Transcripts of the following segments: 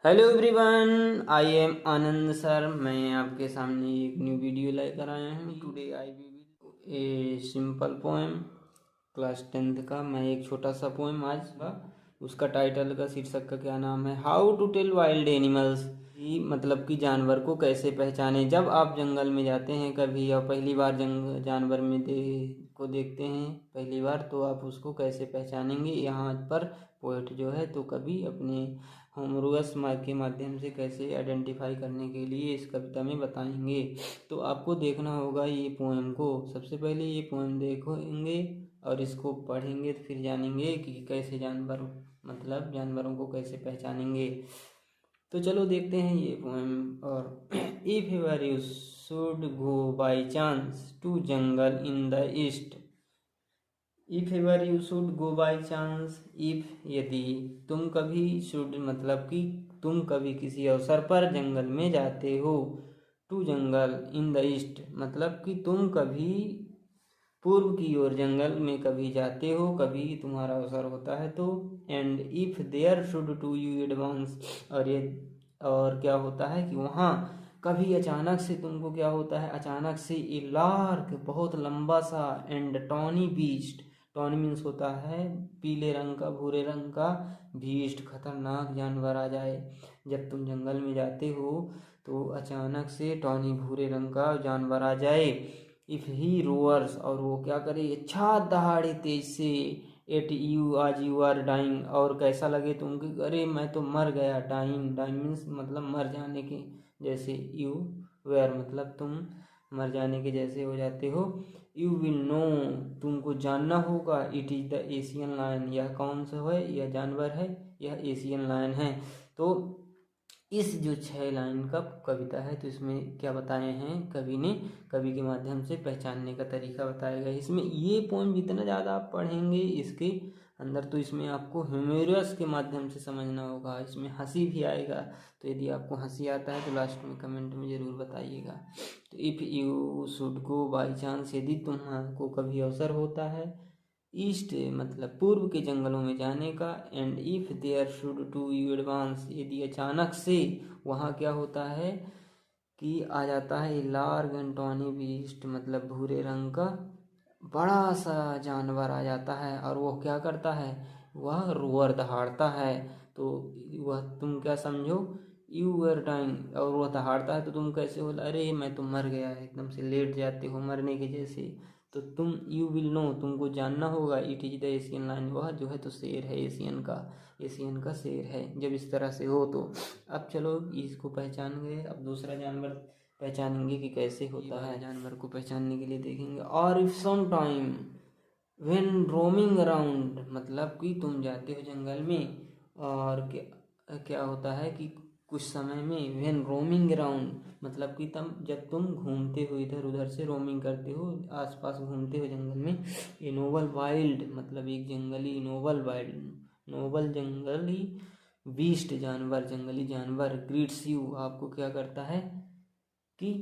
Hello everyone, I am Anand sir. मैं आपके सामने एक न्यू वीडियो लेकर आया हूँ। Today I will a simple poem class 10th का। मैं एक छोटा सा पोएम आज का, उसका टाइटल का शीर्षक का क्या नाम है, how to tell wild animals. मतलब कि जानवर को कैसे पहचाने। जब आप जंगल में जाते हैं कभी और पहली बार जानवर में को देखते हैं पहली बार, तो आप उसको कैसे पहचानेंगे। यहाँ पर पोएट जो है तो कभी अपने होमरूस के माध्यम से कैसे आइडेंटिफाई करने के लिए इस कविता में बताएंगे। तो आपको देखना होगा ये पोएम को। सबसे पहले ये पोएम देखेंगे और इसको पढ़ेंगे तो फिर जानेंगे कि कैसे जानवरों को कैसे पहचानेंगे। तो चलो देखते हैं ये पोएम। और if ever you should go by chance to jungle in the east, if ever you should go by chance, if यदि तुम कभी, शुड मतलब कि तुम कभी किसी अवसर पर जंगल में जाते हो, to jungle in the east मतलब कि तुम कभी पूर्व की ओर जंगल में कभी जाते हो, कभी तुम्हारा अवसर होता है तो, and if there should to you advance, और क्या होता है कि वहाँ कभी अचानक से तुमको क्या होता है, अचानक से ए लार्क बहुत लंबा सा, and tawny beast, tawny means होता है पीले रंग का, भूरे रंग का, बीस्ट खतरनाक जानवर आ जाए। जब तुम जंगल में जाते हो तो अचानक से टॉनी भूरे रंग का जानवर आ जाए। इफ ही रोअर्स, और वो क्या करे, अच्छा दहाड़े तेज से, एट यू आज यू आर डाइंग, और कैसा लगे तुमको, अरे मैं तो मर गया। डाइंग, डाइंग मीन्स मतलब मर जाने के जैसे, यू वेयर मतलब तुम मर जाने के जैसे हो जाते हो। यू विल नो, तुमको जानना होगा, it is the Asian lion, यह कौन सा है, यह जानवर है, यह एशियन लायन है। तो इस जो 6 लाइन का कविता है तो इसमें क्या बताए हैं कवि ने, कवि के माध्यम से पहचानने का तरीका बताया गया। इसमें ये पोएम जितना ज़्यादा आप पढ़ेंगे इसके अंदर, तो इसमें आपको ह्यूमरस के माध्यम से समझना होगा, इसमें हंसी भी आएगा। तो यदि आपको हंसी आता है तो लास्ट में कमेंट में ज़रूर बताइएगा। तो if you should go by chance, यदि तुमको कभी अवसर होता है ईस्ट मतलब पूर्व के जंगलों में जाने का, and if there should to you advance, यदि अचानक से वहाँ क्या होता है कि आ जाता है लार्ग एंटोनी बीस्ट मतलब भूरे रंग का बड़ा सा जानवर आ जाता है, और वह क्या करता है, वह रोअर दहाड़ता है। तो वह तुम क्या समझो, यू वर डाइंग, और वह दहाड़ता है तो तुम कैसे हो, अरे मैं तो मर गया, एकदम से लेट जाते हो मरने के जैसे। तो तुम यू विल नो, तुमको जानना होगा, it is the Asian line, वह जो है तो शेर है एशियन का शेर है। जब इस तरह से हो तो अब चलो इसको पहचान गए, अब दूसरा जानवर पहचानेंगे कि कैसे होता है। जानवर को पहचानने के लिए देखेंगे, और if some time when roaming around मतलब कि तुम जाते हो जंगल में, और क्या होता है कि कुछ समय में, व्हेन रोमिंग अराउंड मतलब कि जब तुम घूमते हो इधर उधर से, रोमिंग करते हो आसपास घूमते हो जंगल में, ए नोबल वाइल्ड मतलब एक जंगली, नोबल वाइल्ड नोबल जंगली बीस्ट जानवर, जंगली जानवर, ग्रीट्स यू आपको क्या करता है कि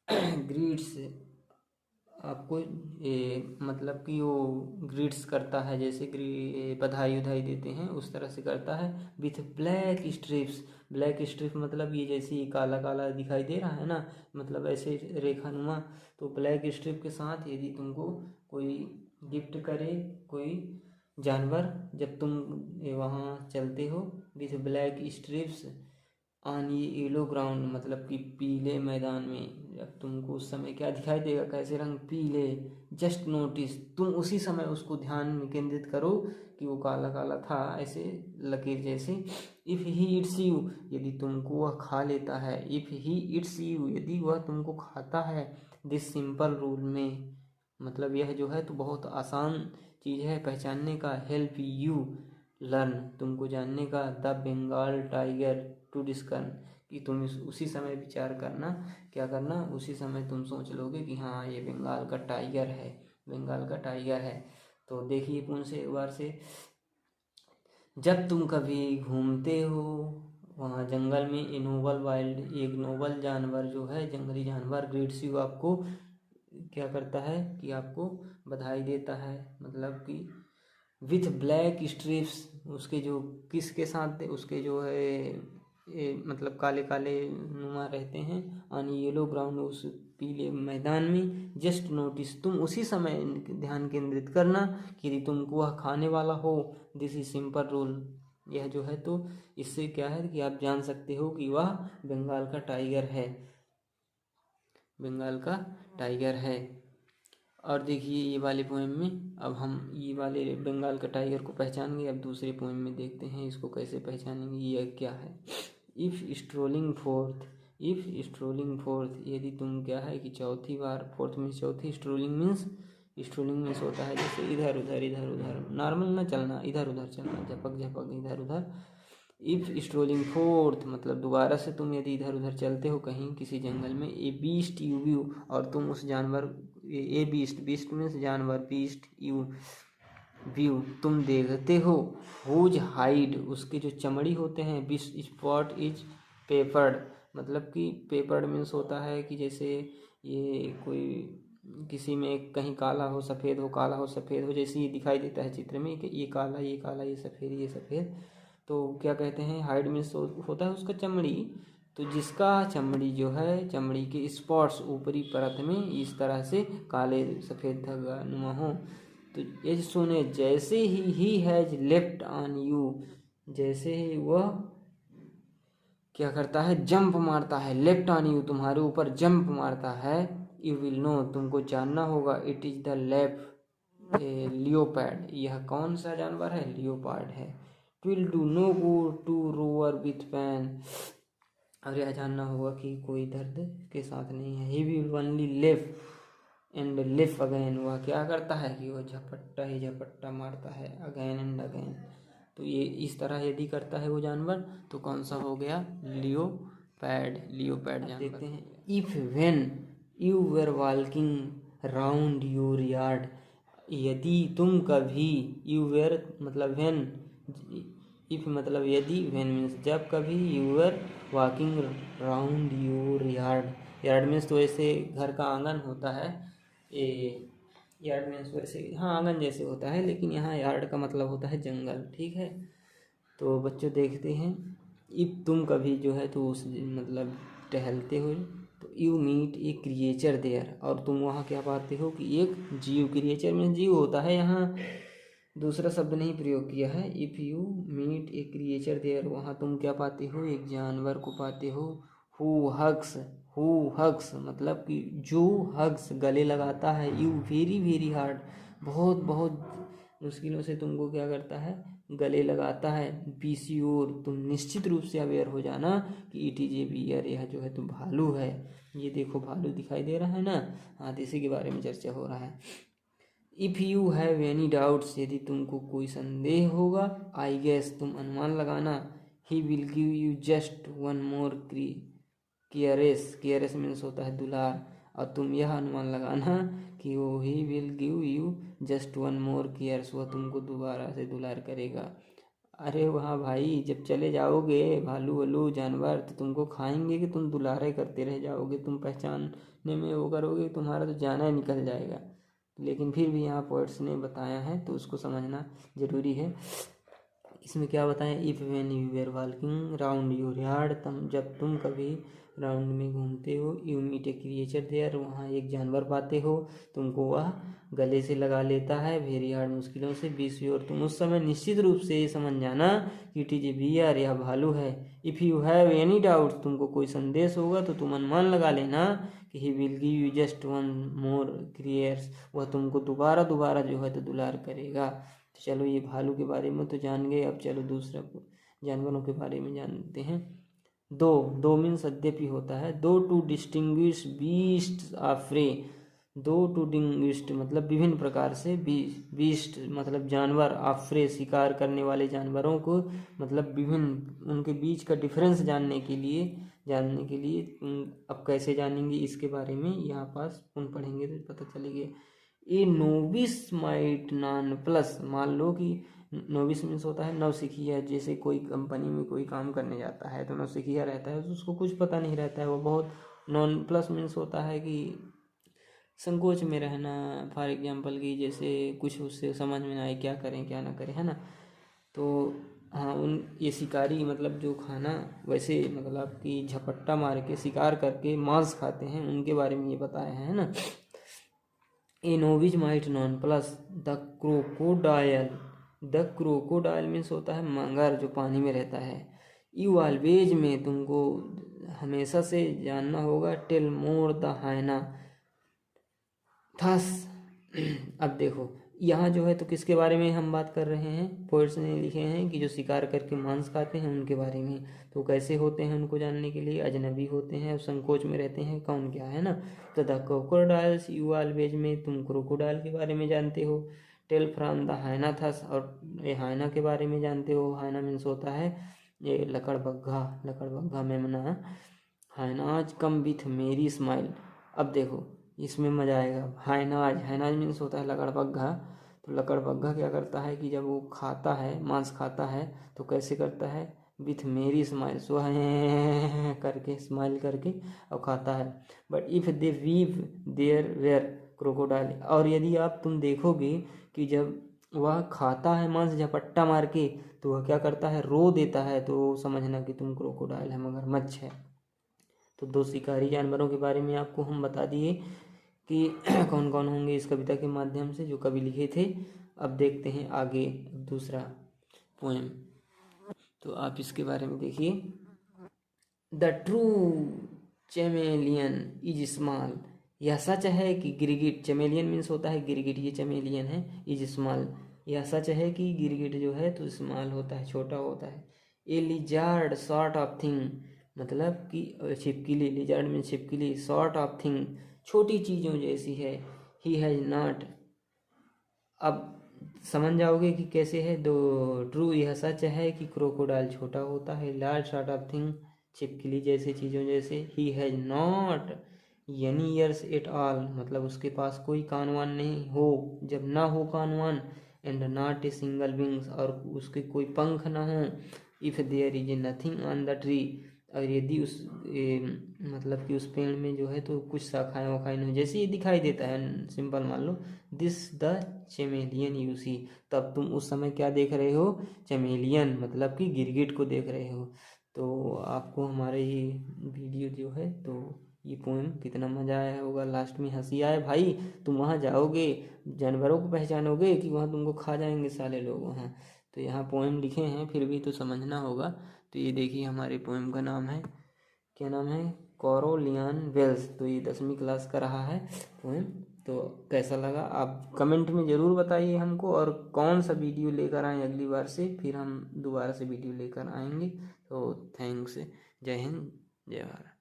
ग्रीट्स आपको मतलब कि वो ग्रीट्स करता है, जैसे बधाई उधाई देते हैं उस तरह से करता है। With black strips, black strip मतलब ये जैसे काला काला दिखाई दे रहा है ना, मतलब ऐसे रेखानुमा, तो ब्लैक स्ट्रिप के साथ यदि तुमको कोई गिफ्ट करे कोई जानवर, जब तुम वहाँ चलते हो, विथ ब्लैक स्ट्रिप्स ऑन ये येलो ग्राउंड मतलब कि पीले मैदान में, जब तुमको उस समय क्या दिखाई देगा, कैसे रंग, पीले। जस्ट नोटिस, तुम उसी समय उसको ध्यान में केंद्रित करो कि वो काला काला था ऐसे लकीर जैसे। इफ़ ही इट्स यू, यदि तुमको वह खा लेता है, इफ़ ही इट्स यू यदि वह तुमको खाता है, दिस सिंपल रूल में मतलब यह जो है तो बहुत आसान चीज़ है पहचानने का, हेल्प यू लर्न तुमको जानने का, द बंगाल टाइगर टू डिस्कन, कि तुम उसी समय विचार करना, क्या करना, उसी समय तुम सोच लोगे कि हाँ ये बंगाल का टाइगर है, बंगाल का टाइगर है। तो देखिए पुन से एक बार से, जब तुम कभी घूमते हो वहाँ जंगल में, ए नोबल वाइल्ड एक नोबल जानवर जो है जंगली जानवर, ग्रीट्स यू आपको क्या करता है कि आपको बधाई देता है, मतलब कि विथ ब्लैक स्ट्रिप्स, उसके जो किसके साथ उसके जो है मतलब काले काले नुमा रहते हैं। ऑन येलो ग्राउंड, उस पीले मैदान में। जस्ट नोटिस, तुम उसी समय ध्यान केंद्रित करना कि यदि तुमको वह खाने वाला हो। दिस इज सिंपल रूल, यह जो है तो इससे क्या है कि आप जान सकते हो कि वह बंगाल का टाइगर है, बंगाल का टाइगर है। और देखिए ये वाले पोएम में अब हम ये वाले बंगाल का टाइगर को पहचान गए। अब दूसरे पोएम में देखते हैं इसको कैसे पहचानेंगे, ये क्या है। If strolling fourth, if strolling fourth, यदि तुम क्या है कि चौथी बार, फोर्थ मीन्स चौथी, स्ट्रोलिंग मीन्स होता है जैसे इधर उधर नॉर्मल ना चलना, इधर उधर चलना, झपक झपक इधर उधर। इफ़ स्ट्रोलिंग फोर्थ मतलब दोबारा से तुम यदि इधर उधर चलते हो कहीं किसी जंगल में, ए बीस्ट यू व्यू, और तुम उस जानवर, ए बीस्ट मीन्स जानवर, बीस्ट यू व्यू तुम देखते हो, हुज हाइड उसके जो चमड़ी होते हैं, बिस स्पॉट इज पेपर्ड मतलब कि पेपर्ड मीन्स होता है कि जैसे ये कोई किसी में कहीं काला हो सफ़ेद हो, काला हो सफ़ेद हो, जैसे ये दिखाई देता है चित्र में कि ये काला ये काला ये सफ़ेद, तो क्या कहते हैं हाइड मीन्स होता है उसका चमड़ी। तो जिसका चमड़ी जो है, चमड़ी के स्पॉट्स ऊपरी परत में इस तरह से काले सफ़ेद धागा नुमा हो। तो ये सुने, जैसे he has left on you, जैसे ही वह क्या करता है, जंप मारता है, लेफ्ट ऑन यू तुम्हारे ऊपर जंप मारता है, यू विल नो तुमको जानना होगा, इट इज द लियोपैड, यह कौन सा जानवर है, लियोपार्ड है। Will do no good to roar with pain, और यह जानना होगा कि कोई दर्द के साथ नहीं है। He will only live and live again, वह क्या करता है कि वह झपट्टा ही झपट्टा मारता है, अगेन एंड अगेन। तो ये इस तरह यदि करता है वो जानवर तो कौन सा हो गया, लियोपैड जानवर। देखते हैं, if when you were walking round your yard, यदि तुम कभी, यू वेर मतलब व्हेन, इफ मतलब यदि, व्हेन मीन्स जब कभी, you were walking round your yard means तो ऐसे घर का आंगन होता है, यार्ड मीन्स वैसे हाँ आंगन जैसे होता है, लेकिन यहाँ यार्ड का मतलब होता है जंगल, ठीक है। तो बच्चों देखते हैं, इफ तुम कभी जो है तो उस मतलब टहलते हो तो you meet a creature there, और तुम वहाँ क्या पाते हो कि एक जीव, क्रिएचर में जीव होता है, यहाँ दूसरा शब्द नहीं प्रयोग किया है। If you meet a creature there, वहाँ तुम क्या पाते हो, एक जानवर को पाते हो, हु हग्स मतलब कि जो हग्स गले लगाता है, यू वेरी हार्ड बहुत मुश्किलों से तुमको क्या करता है, गले लगाता है। बी श्योर तुम निश्चित रूप से अवेयर हो जाना कि इट इज ए बियर, यह जो है तो भालू है। ये देखो भालू दिखाई दे रहा है ना, हाँ इसी के बारे में चर्चा हो रहा है। If you have any doubts, यदि तुमको कोई संदेह होगा, आई गेस तुम अनुमान लगाना, he will give you just one more caress means होता है दुलार, और तुम यह अनुमान लगाना कि वो ही will give you just one more cares, वह तुमको दोबारा से दुलार करेगा। अरे वहाँ भाई जब चले जाओगे भालू वालू जानवर तो तुमको खाएंगे कि तुम दुलारे करते रह जाओगे, तुम पहचानने में वो करोगे, तुम्हारा तो जाना ही निकल जाएगा। लेकिन फिर भी यहाँ पोइट्स ने बताया है तो उसको समझना ज़रूरी है। इसमें क्या बताएं, if when you were walking round your yard, जब तुम कभी राउंड में घूमते हो, you meet a creature there, वहाँ एक जानवर पाते हो, तुमको वह गले से लगा लेता है वेरी हार्ड मुश्किलों से, बी श्योर तुम उस समय निश्चित रूप से समझ जाना कि इट इज ए बियर, यह भालू है। If you have any doubt, तुमको कोई संदेश होगा तो तुम अनुमान लगा लेना कि he will give you just one more caress, वह तुमको दोबारा जो है तो दुलार करेगा। तो चलो ये भालू के बारे में तो जान गए, अब चलो दूसरा जानवरों के बारे में जानते हैं। दो मीन्स यद्यपि होता है, though to distinguish beast of prey, though to distinguish मतलब विभिन्न प्रकार से, बीस्ट मतलब जानवर, ऑफ प्रे शिकार करने वाले जानवरों को मतलब विभिन्न उनके बीच का डिफरेंस जानने के लिए अब कैसे जानेंगे इसके बारे में यहाँ पास पढ़ेंगे तो पता चलेगा। ए नोविस माइट नॉन प्लस, मान लो कि नोविस मीन्स होता है नवसिखिया, जैसे कोई कंपनी में कोई काम करने जाता है तो नवसिखिया रहता है तो उसको कुछ पता नहीं रहता है, वो बहुत, नॉन प्लस मीन्स होता है कि संकोच में रहना, फॉर एग्जांपल कि जैसे कुछ उससे समझ में ना आए क्या करें क्या ना करें, है ना। तो हाँ ये शिकारी मतलब जो खाना वैसे मतलब कि झपट्टा मार के शिकार करके मांस खाते हैं उनके बारे में ये बताया है ना। A novice might nonplus the crocodile. The crocodile means होता है मगर जो पानी में रहता है। यू ऑलवेज में तुमको हमेशा से जानना होगा। Tell more the hyena thus. अब देखो यहाँ जो है तो किसके बारे में हम बात कर रहे हैं, पोइट्स ने लिखे हैं कि जो शिकार करके मांस खाते हैं उनके बारे में। तो कैसे होते हैं उनको जानने के लिए अजनबी होते हैं और संकोच में रहते हैं, कौन क्या है ना। तो द क्रोकोडाइल्स यू ऑलवेज में तुम क्रोकोडाइल के बारे में जानते हो। Tell from the hyena thus और ये हाइना के बारे में जानते हो। हाइना मीन्स होता है ये लकड़बग्घा मेमना। हाइनाज कम विथ मेरी स्माइल। अब देखो इसमें मजा आएगा। हाइनाज मीन्स होता है लकड़बग्घा। तो लकड़बग्घा क्या करता है कि जब वो खाता है मांस खाता है तो कैसे करता है, विथ मेरी स्माइल, सो करके स्माइल करके और खाता है। But if they weave there were crocodile. और यदि तुम देखोगे कि जब वह खाता है मांस झपट्टा मार के तो वह क्या करता है, रो देता है, तो समझना कि तुम क्रोकोडाइल है, मगरमच्छ है। तो 2 शिकारी जानवरों के बारे में आपको हम बता दिए कि कौन कौन होंगे इस कविता के माध्यम से जो कवि लिखे थे। अब देखते हैं आगे दूसरा पोएम। तो आप इसके बारे में देखिए। The true chameleon is small. यह सच है कि गिरगिट, चैमेलियन मीन्स होता है गिरगिट, ये चैमेलियन है। इज स्मॉल, यह सच है कि गिरगिट जो है तो स्मॉल होता है, छोटा होता है। ए लिजार्ड सॉर्ट ऑफ थिंग, मतलब कि छिपकली, लिजार्ड मीन्स छिपकली, सॉर्ट ऑफ थिंग छोटी चीज़ों जैसी है। He has not. अब समझ जाओगे कि कैसे है। दो ट्रू, यह सच है कि क्रोकोडाइल छोटा होता है। लार्ज सॉर्ट ऑफ थिंग, छिपकली जैसे चीज़ों जैसे। He has not any years at all, मतलब उसके पास कोई कान वान नहीं हो, जब ना हो कान वान। And not a single wings, और उसके कोई पंख ना हो। If there is nothing on the tree, और यदि मतलब कि उस पेड़ में जो है तो कुछ शाखाएं वाखाएं नहीं, जैसे ये दिखाई देता है सिंपल मान लो दिस द चैमेलियन यू सी, तब तुम उस समय क्या देख रहे हो, चैमेलियन मतलब कि गिरगिट को देख रहे हो। तो आपको हमारे ये वीडियो जो है तो ये पोएम कितना मज़ा आया होगा, लास्ट में हंसी आए भाई। तुम वहाँ जाओगे जानवरों को पहचानोगे कि वहाँ तुमको खा जाएंगे साले लोग वहाँ। तो यहाँ पोएम लिखे हैं फिर भी तो समझना होगा। तो ये देखिए हमारे पोएम का नाम है, क्या नाम है, कोरोलियन वेल्स। तो ये 10वीं क्लास का रहा है पोएम। तो कैसा लगा आप कमेंट में ज़रूर बताइए हमको, और कौन सा वीडियो लेकर आएँ अगली बार से, फिर हम दोबारा से वीडियो लेकर आएंगे। तो थैंक्स, जय हिंद जय भारत।